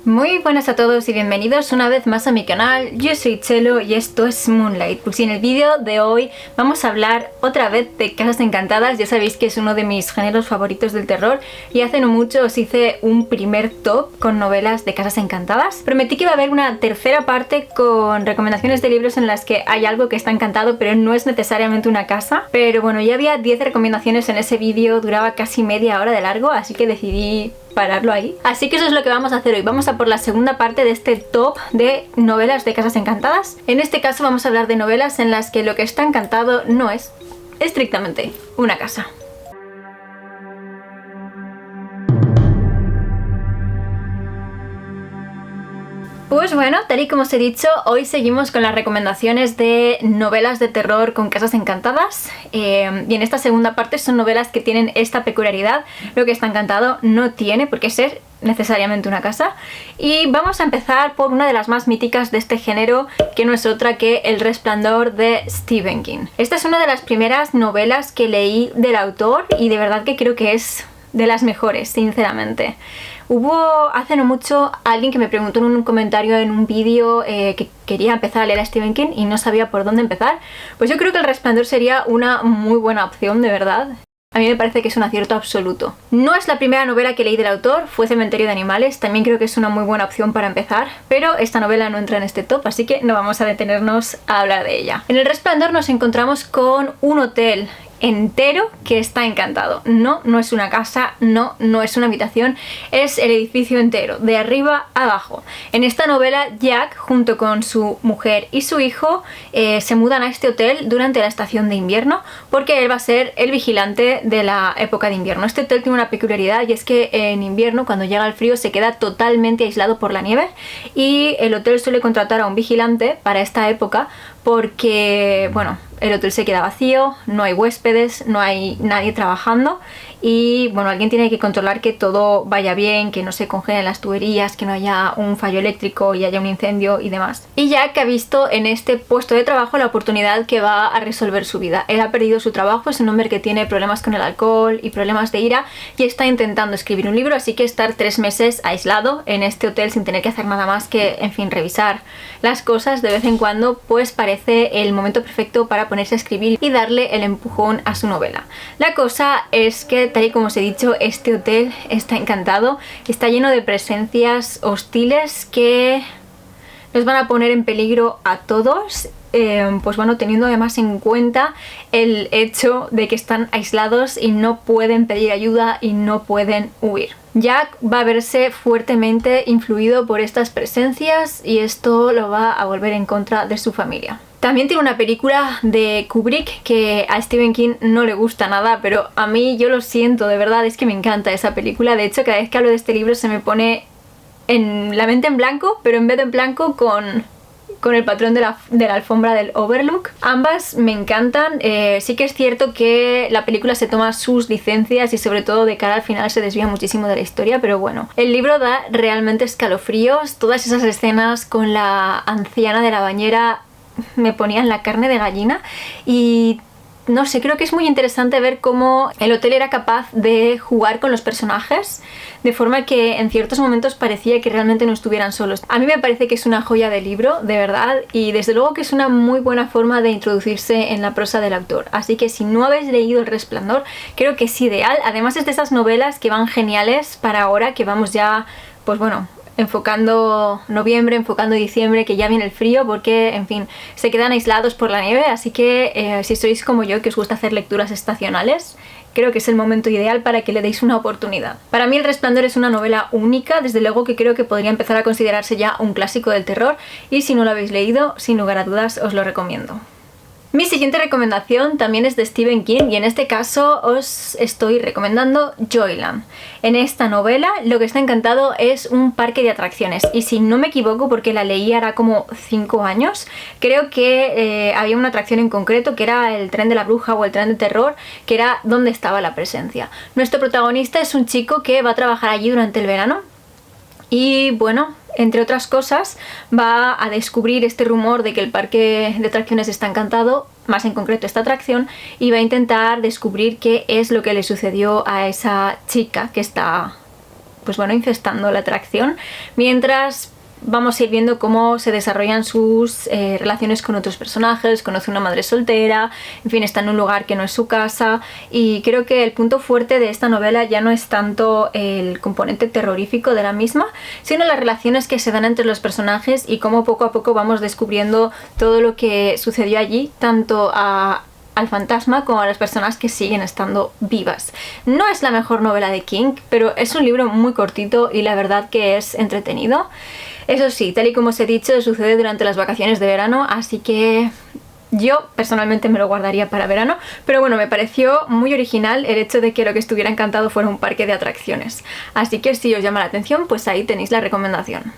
Muy buenas a todos y bienvenidos una vez más a mi canal. Yo soy Chelo y esto es Moonlight. Pues en el vídeo de hoy vamos a hablar otra vez de Casas Encantadas. Ya sabéis que es uno de mis géneros favoritos del terror y hace no mucho os hice un primer top con novelas de Casas Encantadas. Prometí que iba a haber una tercera parte con recomendaciones de libros en las que hay algo que está encantado pero no es necesariamente una casa. Pero bueno, ya había 10 recomendaciones en ese vídeo, duraba casi media hora de largo, así que decidí pararlo ahí. Así que eso es lo que vamos a hacer hoy. Vamos a por la segunda parte de este top de novelas de Casas Encantadas. En este caso vamos a hablar de novelas en las que lo que está encantado no es estrictamente una casa. Pues bueno, tal y como os he dicho, hoy seguimos con las recomendaciones de novelas de terror con Casas Encantadas y en esta segunda parte son novelas que tienen esta peculiaridad. Lo que está encantado no tiene por qué ser necesariamente una casa, y vamos a empezar por una de las más míticas de este género, que no es otra que El Resplandor de Stephen King. Esta es una de las primeras novelas que leí del autor y de verdad que creo que es de las mejores, sinceramente. Hubo hace no mucho alguien que me preguntó en un comentario en un vídeo que quería empezar a leer a Stephen King y no sabía por dónde empezar. Pues yo creo que El Resplandor sería una muy buena opción, de verdad. A mí me parece que es un acierto absoluto. No es la primera novela que leí del autor, fue Cementerio de Animales, también creo que es una muy buena opción para empezar, pero esta novela no entra en este top, así que no vamos a detenernos a hablar de ella. En El Resplandor nos encontramos con un hotel entero que está encantado. No es una casa, no es una habitación, es el edificio entero, de arriba a abajo. En esta novela, Jack, junto con su mujer y su hijo, se mudan a este hotel durante la estación de invierno, porque él va a ser el vigilante de la época de invierno. Este hotel tiene una peculiaridad y es que en invierno, cuando llega el frío, se queda totalmente aislado por la nieve, y el hotel suele contratar a un vigilante para esta época porque, bueno, el hotel se queda vacío, no hay huéspedes, no hay nadie trabajando y, bueno, alguien tiene que controlar que todo vaya bien, que no se congelen las tuberías, que no haya un fallo eléctrico y haya un incendio y demás. Y Jack ha visto en este puesto de trabajo la oportunidad que va a resolver su vida. Él ha perdido su trabajo, es un hombre que tiene problemas con el alcohol y problemas de ira y está intentando escribir un libro, así que estar 3 meses aislado en este hotel sin tener que hacer nada más que, en fin, revisar las cosas de vez en cuando, pues parece el momento perfecto para ponerse a escribir y darle el empujón a su novela. La cosa es que, tal y como os he dicho, este hotel está encantado, está lleno de presencias hostiles que nos van a poner en peligro a todos. Pues bueno, teniendo además en cuenta el hecho de que están aislados y no pueden pedir ayuda y no pueden huir. Jack va a verse fuertemente influido por estas presencias y esto lo va a volver en contra de su familia. También tiene una película de Kubrick que a Stephen King no le gusta nada, pero a mí, yo lo siento, de verdad, es que me encanta esa película. De hecho, cada vez que hablo de este libro se me pone en la mente en blanco, pero en vez de en blanco con El patrón de la alfombra del Overlook. Ambas me encantan. Sí que es cierto que la película se toma sus licencias y sobre todo de cara al final se desvía muchísimo de la historia, pero bueno, el libro da realmente escalofríos. Todas esas escenas con la anciana de la bañera me ponían la carne de gallina y no sé, creo que es muy interesante ver cómo el hotel era capaz de jugar con los personajes de forma que en ciertos momentos parecía que realmente no estuvieran solos. A mí me parece que es una joya de libro, de verdad, y desde luego que es una muy buena forma de introducirse en la prosa del autor. Así que si no habéis leído El Resplandor, creo que es ideal. Además es de esas novelas que van geniales para ahora que vamos ya, pues bueno, enfocando noviembre, enfocando diciembre, que ya viene el frío porque, en fin, se quedan aislados por la nieve, así que si sois como yo, que os gusta hacer lecturas estacionales, creo que es el momento ideal para que le deis una oportunidad. Para mí El Resplandor es una novela única, desde luego que creo que podría empezar a considerarse ya un clásico del terror y si no lo habéis leído, sin lugar a dudas os lo recomiendo. Mi siguiente recomendación también es de Stephen King y en este caso os estoy recomendando Joyland. En esta novela lo que está encantado es un parque de atracciones y si no me equivoco, porque la leí hará como 5 años, creo que había una atracción en concreto que era el tren de la bruja o el tren de terror, que era donde estaba la presencia. Nuestro protagonista es un chico que va a trabajar allí durante el verano y bueno, entre otras cosas, va a descubrir este rumor de que el parque de atracciones está encantado, más en concreto esta atracción, y va a intentar descubrir qué es lo que le sucedió a esa chica que está pues bueno, infestando la atracción, mientras vamos a ir viendo cómo se desarrollan sus relaciones con otros personajes, conoce una madre soltera, en fin, está en un lugar que no es su casa, y creo que el punto fuerte de esta novela ya no es tanto el componente terrorífico de la misma, sino las relaciones que se dan entre los personajes y cómo poco a poco vamos descubriendo todo lo que sucedió allí, tanto al fantasma como a las personas que siguen estando vivas. No es la mejor novela de King, pero es un libro muy cortito y la verdad que es entretenido. Eso sí, tal y como os he dicho, sucede durante las vacaciones de verano, así que yo personalmente me lo guardaría para verano, pero bueno, me pareció muy original el hecho de que lo que estuviera encantado fuera un parque de atracciones. Así que si os llama la atención, pues ahí tenéis la recomendación.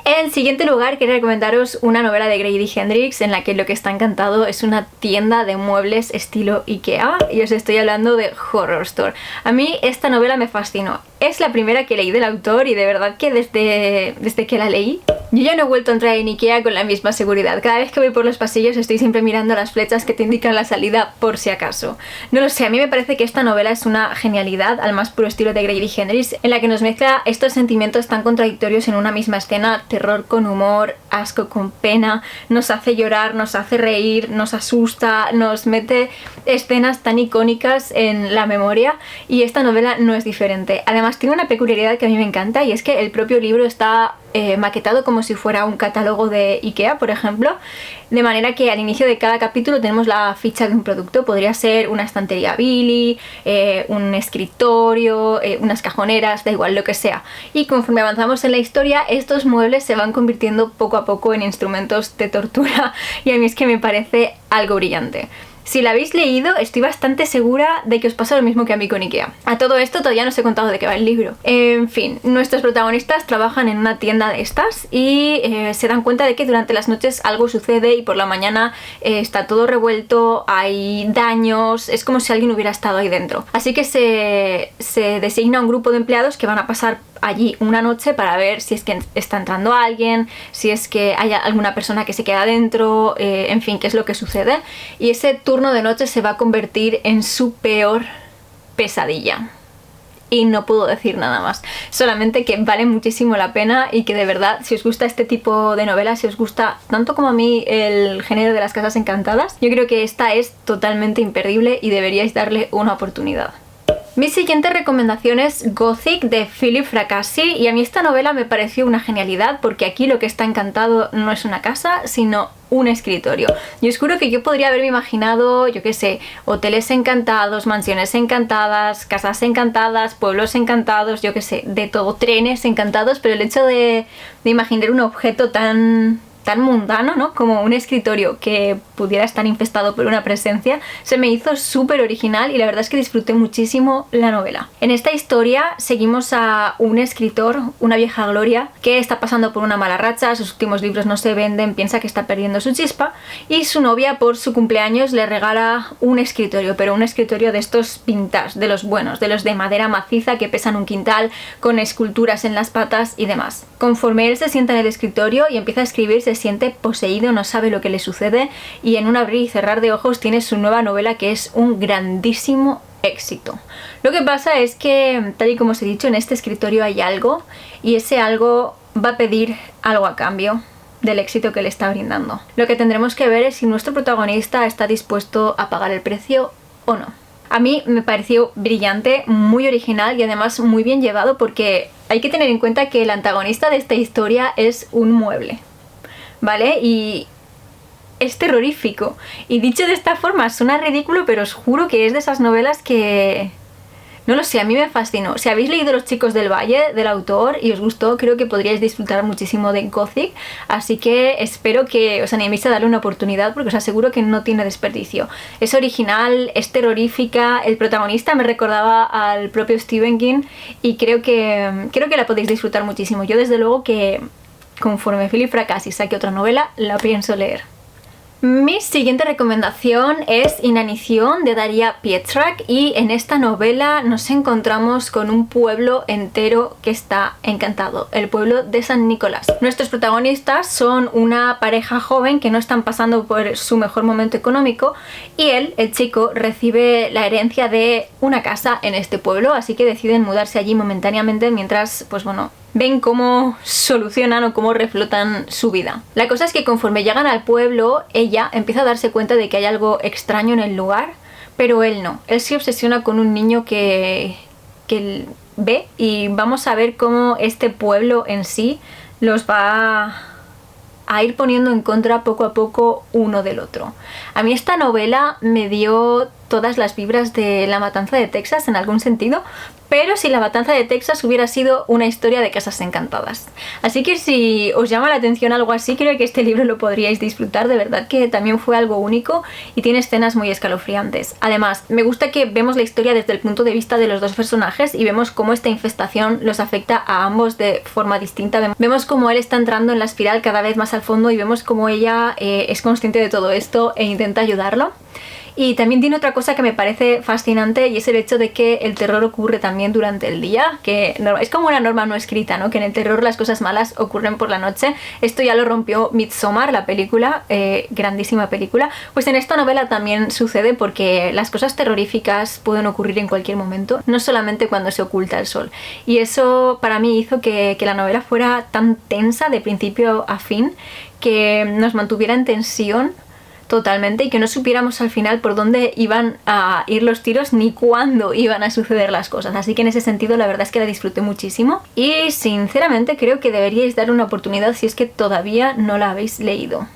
En siguiente lugar, quería recomendaros una novela de Grady Hendrix en la que lo que está encantado es una tienda de muebles estilo IKEA, y os estoy hablando de Horror Store. A mí esta novela me fascinó. Es la primera que leí del autor y de verdad que desde que la leí yo ya no he vuelto a entrar en IKEA con la misma seguridad. Cada vez que voy por los pasillos estoy siempre mirando las flechas que te indican la salida por si acaso. No lo sé, a mí me parece que esta novela es una genialidad al más puro estilo de Grady Hendrix, en la que nos mezcla estos sentimientos tan contradictorios en una misma escena: terror con humor, asco con pena, nos hace llorar, nos hace reír, nos asusta, nos mete escenas tan icónicas en la memoria, y esta novela no es diferente. Además tiene una peculiaridad que a mí me encanta, y es que el propio libro está maquetado como si fuera un catálogo de IKEA, por ejemplo, de manera que al inicio de cada capítulo tenemos la ficha de un producto. Podría ser una estantería Billy, un escritorio, unas cajoneras, da igual, lo que sea. Y conforme avanzamos en la historia, estos muebles se van convirtiendo poco a poco en instrumentos de tortura, y a mí es que me parece algo brillante. Si la habéis leído, estoy bastante segura de que os pasa lo mismo que a mí con IKEA. A todo esto todavía no os he contado de qué va el libro. En fin, nuestros protagonistas trabajan en una tienda de estas y se dan cuenta de que durante las noches algo sucede y por la mañana está todo revuelto, hay daños, es como si alguien hubiera estado ahí dentro. Así que se designa un grupo de empleados que van a pasar allí una noche para ver si es que está entrando alguien, si es que hay alguna persona que se queda dentro, en fin, qué es lo que sucede. Y ese turno de noche se va a convertir en su peor pesadilla. Y no puedo decir nada más, solamente que vale muchísimo la pena y que de verdad, si os gusta este tipo de novelas, si os gusta tanto como a mí el género de las casas encantadas, yo creo que esta es totalmente imperdible y deberíais darle una oportunidad. Mi siguiente recomendación es Gothic de Philip Fracassi, y a mí esta novela me pareció una genialidad porque aquí lo que está encantado no es una casa, sino un escritorio. Yo os juro que yo podría haberme imaginado, yo qué sé, hoteles encantados, mansiones encantadas, casas encantadas, pueblos encantados, yo qué sé, de todo, trenes encantados, pero el hecho de imaginar un objeto tan mundano, ¿no?, como un escritorio que pudiera estar infestado por una presencia, se me hizo súper original y la verdad es que disfruté muchísimo la novela. En esta historia seguimos a un escritor, una vieja gloria, que está pasando por una mala racha, sus últimos libros no se venden, piensa que está perdiendo su chispa, y su novia por su cumpleaños le regala un escritorio, pero un escritorio de estos vintage, de los buenos, de los de madera maciza que pesan un quintal, con esculturas en las patas y demás. Conforme él se sienta en el escritorio y empieza a escribir, se siente poseído, no sabe lo que le sucede, y en un abrir y cerrar de ojos tiene su nueva novela, que es un grandísimo éxito. Lo que pasa es que, tal y como os he dicho, en este escritorio hay algo, y ese algo va a pedir algo a cambio del éxito que le está brindando. Lo que tendremos que ver es si nuestro protagonista está dispuesto a pagar el precio o no. A mí me pareció brillante, muy original y además muy bien llevado, porque hay que tener en cuenta que el antagonista de esta historia es un mueble, ¿vale? Y es terrorífico. Y dicho de esta forma suena ridículo, pero os juro que es de esas novelas que... no lo sé, a mí me fascinó. Si habéis leído Los chicos del valle, del autor, y os gustó, creo que podríais disfrutar muchísimo de Gothic. Así que espero que os animéis a darle una oportunidad, porque os aseguro que no tiene desperdicio. Es original, es terrorífica, el protagonista me recordaba al propio Stephen King, y creo que la podéis disfrutar muchísimo. Yo desde luego que conforme Philip Fracassi saque otra novela, la pienso leer. Mi siguiente recomendación es Inanición de Daria Pietrzak, y en esta novela nos encontramos con un pueblo entero que está encantado, el pueblo de San Nicolás. Nuestros protagonistas son una pareja joven que no están pasando por su mejor momento económico, y él, el chico, recibe la herencia de una casa en este pueblo, así que deciden mudarse allí momentáneamente mientras, pues bueno, ven cómo solucionan o cómo reflotan su vida. La cosa es que conforme llegan al pueblo, ella empieza a darse cuenta de que hay algo extraño en el lugar, pero él no. Él se obsesiona con un niño que él ve, y vamos a ver cómo este pueblo en sí los va a ir poniendo en contra poco a poco uno del otro. A mí esta novela me dio todas las vibras de La Matanza de Texas en algún sentido, pero si La Matanza de Texas hubiera sido una historia de casas encantadas. Así que si os llama la atención algo así, creo que este libro lo podríais disfrutar. De verdad que también fue algo único y tiene escenas muy escalofriantes. Además, me gusta que vemos la historia desde el punto de vista de los dos personajes y vemos cómo esta infestación los afecta a ambos de forma distinta. Vemos cómo él está entrando en la espiral cada vez más al fondo, y vemos cómo ella es consciente de todo esto e intenta ayudarlo. Y también tiene otra cosa que me parece fascinante, y es el hecho de que el terror ocurre también durante el día, que es como una norma no escrita, ¿no? Que en el terror las cosas malas ocurren por la noche. Esto ya lo rompió Midsommar, la película, grandísima película. Pues en esta novela también sucede, porque las cosas terroríficas pueden ocurrir en cualquier momento, no solamente cuando se oculta el sol. Y eso para mí hizo que la novela fuera tan tensa de principio a fin, que nos mantuviera en tensión totalmente, y que no supiéramos al final por dónde iban a ir los tiros ni cuándo iban a suceder las cosas. Así que en ese sentido la verdad es que la disfruté muchísimo, y sinceramente creo que deberíais dar una oportunidad si es que todavía no la habéis leído.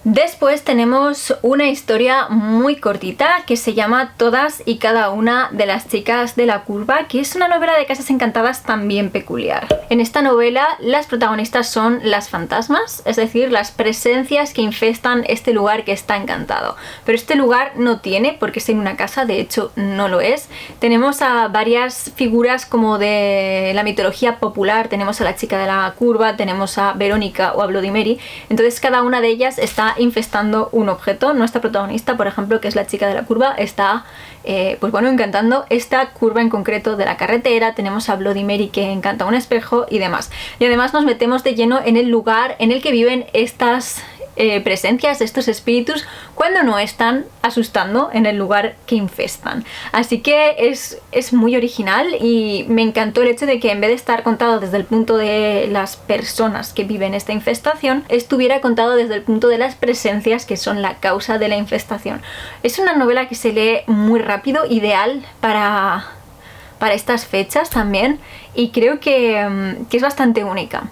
Después tenemos una historia muy cortita que se llama Todas y cada una de las chicas de la curva, que es una novela de casas encantadas también peculiar. En esta novela las protagonistas son las fantasmas, es decir, las presencias que infestan este lugar que está encantado. Pero este lugar no tiene por qué ser una casa, de hecho no lo es. Tenemos a varias figuras como de la mitología popular, tenemos a la chica de la curva, tenemos a Verónica o a Bloody Mary, entonces cada una de ellas está infestando un objeto. Nuestra protagonista, por ejemplo, que es la chica de la curva, está pues bueno, encantando esta curva en concreto de la carretera. Tenemos a Bloody Mary que encanta un espejo y demás. Y además nos metemos de lleno en el lugar en el que viven estas presencias, estos espíritus, cuando no están asustando en el lugar que infestan. Así que es muy original, y me encantó el hecho de que en vez de estar contado desde el punto de las personas que viven esta infestación, estuviera contado desde el punto de las presencias que son la causa de la infestación. Es una novela que se lee muy rápido, ideal para estas fechas también, y creo que es bastante única.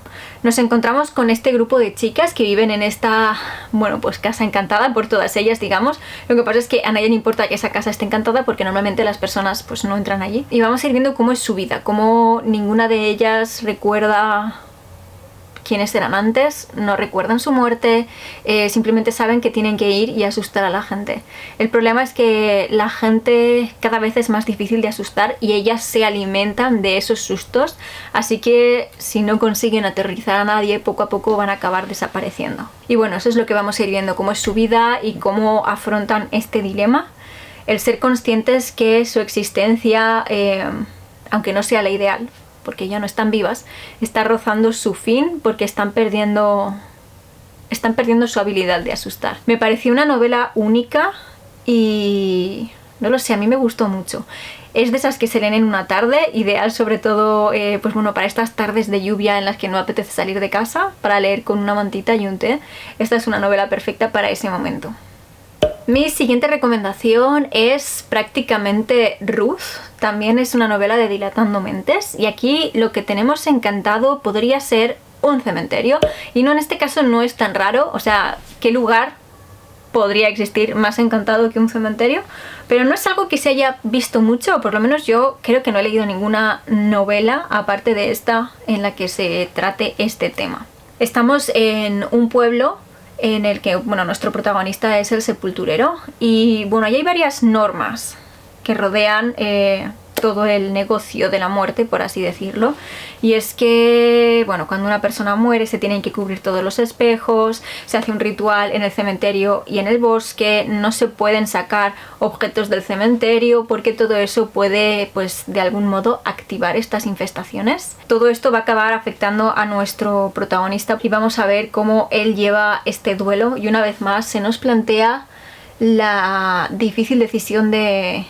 Nos encontramos con este grupo de chicas que viven en esta, bueno, pues casa encantada por todas ellas, digamos. Lo que pasa es que a nadie le importa que esa casa esté encantada, porque normalmente las personas pues no entran allí. Y vamos a ir viendo cómo es su vida, cómo ninguna de ellas recuerda quiénes eran antes, no recuerdan su muerte, simplemente saben que tienen que ir y asustar a la gente. El problema es que la gente cada vez es más difícil de asustar, y ellas se alimentan de esos sustos, así que si no consiguen aterrorizar a nadie, poco a poco van a acabar desapareciendo. Y bueno, eso es lo que vamos a ir viendo, cómo es su vida y cómo afrontan este dilema. El ser conscientes que su existencia, aunque no sea la ideal, porque ya no están vivas, está rozando su fin, porque están perdiendo su habilidad de asustar. Me pareció una novela única y no lo sé, a mí me gustó mucho. Es de esas que se leen en una tarde, ideal sobre todo pues bueno, para estas tardes de lluvia en las que no apetece salir de casa, para leer con una mantita y un té. Esta es una novela perfecta para ese momento. Mi siguiente recomendación es prácticamente Ruth. También es una novela de Dilatando Mentes, y aquí lo que tenemos encantado podría ser un cementerio, y no, en este caso no es tan raro. O sea, ¿qué lugar podría existir más encantado que un cementerio? Pero no es algo que se haya visto mucho, o por lo menos yo creo que no he leído ninguna novela aparte de esta en la que se trate este tema. Estamos en un pueblo en el que, bueno, nuestro protagonista es el sepulturero, y bueno, ahí hay varias normas que rodean todo el negocio de la muerte, por así decirlo. Y es que, bueno, cuando una persona muere se tienen que cubrir todos los espejos, se hace un ritual en el cementerio y en el bosque, no se pueden sacar objetos del cementerio porque todo eso puede, pues, de algún modo activar estas infestaciones. Todo esto va a acabar afectando a nuestro protagonista y vamos a ver cómo él lleva este duelo, y una vez más se nos plantea la difícil decisión de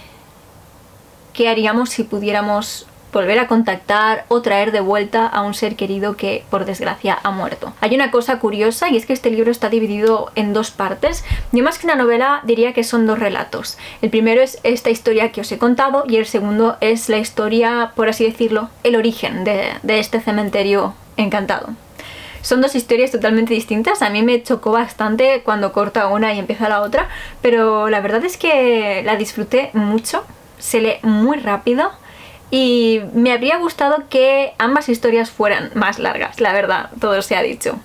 qué haríamos si pudiéramos volver a contactar o traer de vuelta a un ser querido que por desgracia ha muerto. Hay una cosa curiosa, y es que este libro está dividido en dos partes. Yo más que una novela diría que son dos relatos. El primero es esta historia que os he contado y el segundo es la historia, por así decirlo, el origen de este cementerio encantado. Son dos historias totalmente distintas. A mí me chocó bastante cuando corta una y empieza la otra, pero la verdad es que la disfruté mucho. Se lee muy rápido y me habría gustado que ambas historias fueran más largas, la verdad, todo se ha dicho.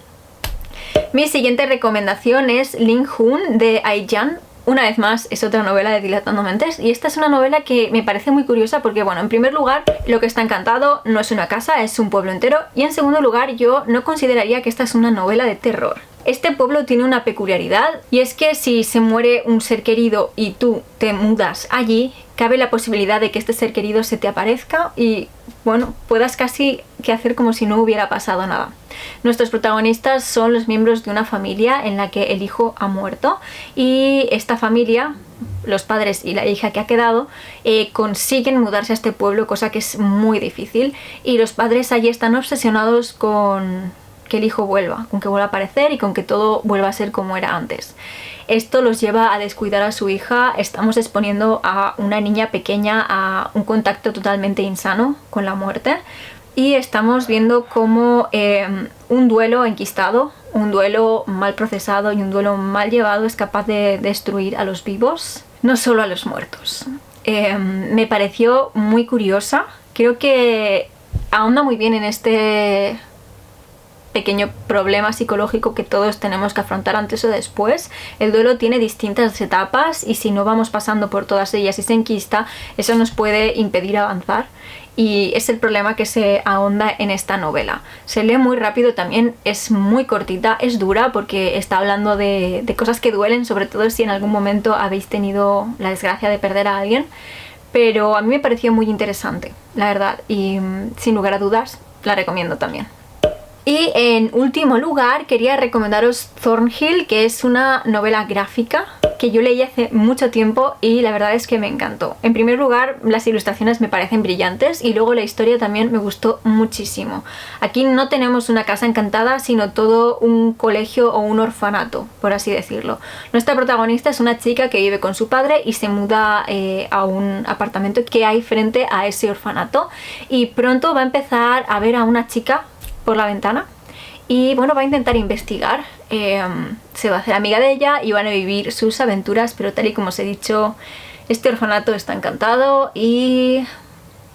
Mi siguiente recomendación es Ling Hun de Ai Yan. Una vez más, es otra novela de Dilatando Mentes, y esta es una novela que me parece muy curiosa porque, bueno, en primer lugar, lo que está encantado no es una casa, es un pueblo entero, y en segundo lugar, yo no consideraría que esta es una novela de terror. Este pueblo tiene una peculiaridad, y es que si se muere un ser querido y tú te mudas allí, cabe la posibilidad de que este ser querido se te aparezca y, bueno, puedas casi que hacer como si no hubiera pasado nada. Nuestros protagonistas son los miembros de una familia en la que el hijo ha muerto, y esta familia, los padres y la hija que ha quedado, consiguen mudarse a este pueblo, cosa que es muy difícil, y los padres allí están obsesionados con que el hijo vuelva, con que vuelva a aparecer y con que todo vuelva a ser como era antes. Esto los lleva a descuidar a su hija. Estamos exponiendo a una niña pequeña a un contacto totalmente insano con la muerte, y estamos viendo cómo un duelo enquistado, un duelo mal procesado y un duelo mal llevado es capaz de destruir a los vivos, no solo a los muertos. Me pareció muy curiosa, creo que ahonda muy bien en este pequeño problema psicológico que todos tenemos que afrontar antes o después. El duelo tiene distintas etapas, y si no vamos pasando por todas ellas y se enquista, eso nos puede impedir avanzar, y es el problema que se ahonda en esta novela. Se lee muy rápido también, es muy cortita, es dura porque está hablando de cosas que duelen, sobre todo si en algún momento habéis tenido la desgracia de perder a alguien, pero a mí me pareció muy interesante, la verdad, y sin lugar a dudas la recomiendo también. Y en último lugar quería recomendaros Thornhill, que es una novela gráfica que yo leí hace mucho tiempo y la verdad es que me encantó. En primer lugar, las ilustraciones me parecen brillantes, y luego la historia también me gustó muchísimo. Aquí no tenemos una casa encantada, sino todo un colegio o un orfanato, por así decirlo. Nuestra protagonista es una chica que vive con su padre y se muda a un apartamento que hay frente a ese orfanato, y pronto va a empezar a ver a una chica por la ventana y, bueno, va a intentar investigar, se va a hacer amiga de ella y van a vivir sus aventuras, pero tal y como os he dicho, este orfanato está encantado y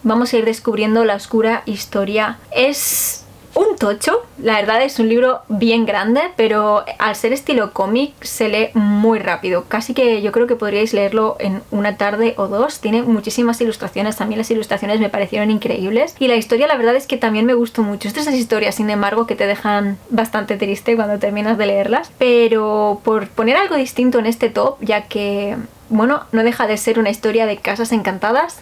vamos a ir descubriendo la oscura historia. Es un tocho, la verdad es un libro bien grande, pero al ser estilo cómic se lee muy rápido, casi que yo creo que podríais leerlo en una tarde o dos. Tiene muchísimas ilustraciones, a mí las ilustraciones me parecieron increíbles, y la historia la verdad es que también me gustó mucho. Es de esas historias, sin embargo, que te dejan bastante triste cuando terminas de leerlas, pero por poner algo distinto en este top, ya que, bueno, no deja de ser una historia de casas encantadas,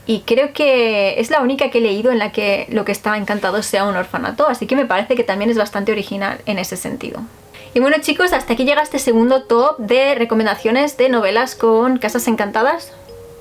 y creo que es la única que he leído en la que lo que está encantado sea un orfanato, así que me parece que también es bastante original en ese sentido. Y bueno, chicos, hasta aquí llega este segundo top de recomendaciones de novelas con casas encantadas.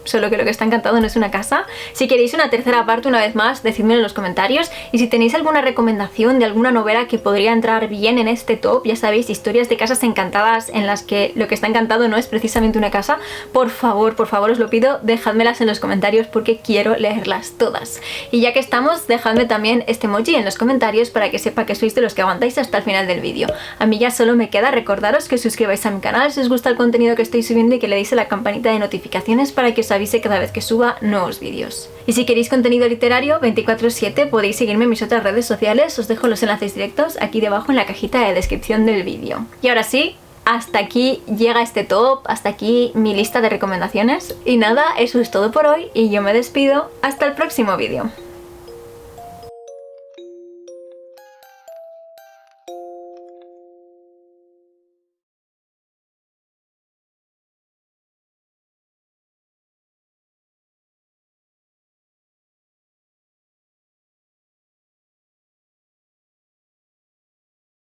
Solo que lo que está encantado no es una casa. Si queréis una tercera parte, una vez más, decídmelo en los comentarios. Y si tenéis alguna recomendación de alguna novela que podría entrar bien en este top, ya sabéis, historias de casas encantadas en las que lo que está encantado no es precisamente una casa, por favor os lo pido, dejádmelas en los comentarios porque quiero leerlas todas. Y ya que estamos, dejadme también este emoji en los comentarios para que sepa que sois de los que aguantáis hasta el final del vídeo. A mí ya solo me queda recordaros que os suscribáis a mi canal si os gusta el contenido que estoy subiendo, y que le deis a la campanita de notificaciones para que os avise cada vez que suba nuevos vídeos. Y si queréis contenido literario 24/7 podéis seguirme en mis otras redes sociales, os dejo los enlaces directos aquí debajo en la cajita de descripción del vídeo. Y ahora sí, hasta aquí llega este top, hasta aquí mi lista de recomendaciones. Y nada, eso es todo por hoy y yo me despido. Hasta el próximo vídeo.